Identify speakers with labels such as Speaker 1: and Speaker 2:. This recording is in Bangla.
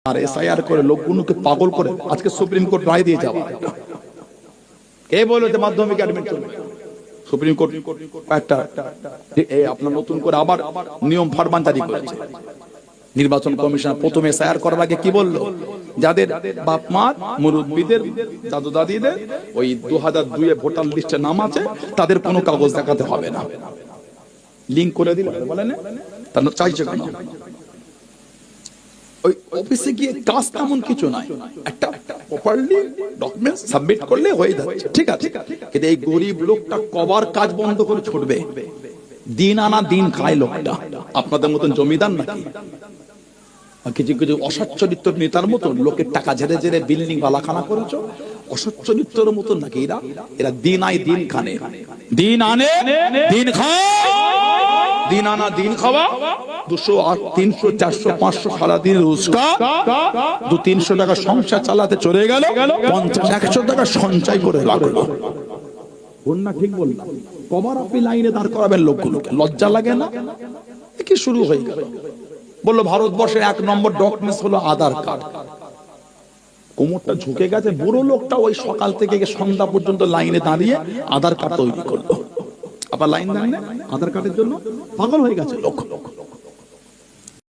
Speaker 1: আর এসআইআর করে লোকগুলোকে পাগল করে আজকে সুপ্রিম কোর্ট রায় দিয়ে যাওয়া। কে বললো যে মাধ্যমিক অ্যাডমিট চলবে? সুপ্রিম কোর্ট একটা আপনার নতুন করে আবার নিয়ম ফরমান জারি করেছে। নির্বাচন কমিশন প্রথমে এসআইআর করার আগে কি বললো? যাদের বাপ মা মুরব্বীদের দাদু দাদিদের ওই 2002 ভোটার লিস্টে নাম আছে তাদের কোনো কাগজ দেখাতে হবে না। লিংক করে দিল বলেন, তার চাইছে কেন? ওই অফিসে গিয়ে কাজ তেমন কিছু নাই, একটা প্রপারলি ডকুমেন্ট সাবমিট করলে হয়ে যাচ্ছে, ঠিক আছে। কিন্তু এই গরিব লোকটা কবার কাজ বন্ধ করে ছুটবে? দিন আনা দিন খায় লোকটা। আপনাদের মতন জমিদার নাকি? কিছু কিছু অসৎ চরিত্র নেতার মতন লোকের টাকা ঝেড়ে ঝেড়ে বিল্ডিং বালাখানা করেছো, অসৎ চরিত্রের মতন নাকি এরা? এরা দিন আয় দিন খানে, দিন আনে দিন খায়, দিন আনা দিন খাওয়া, 200 300 400 500 সারাদিন রোজগার, 200-300 টাকা সংসার চালাতে চলে গেল, 50-100 টাকা সঞ্চয় করে রাখলো। না ঠিক বললাম? কবার আপনি লাইনে দাঁড় করাবেন লোকগুলোকে? লজ্জা লাগে না? কি শুরু হয়ে গেল? বললো ভারতবর্ষের 1 নম্বর ডকুমেন্টস হলো আধার কার্ড। কোমরটা ঝুঁকে গেছে, বুড়ো লোকটা ওই সকাল থেকে সন্ধ্যা পর্যন্ত লাইনে দাঁড়িয়ে আধার কার্ড তৈরি করলো। আবার লাইন দাঁড়িয়ে আধার কার্ডের জন্য পাগল হয়ে গেছে লোক।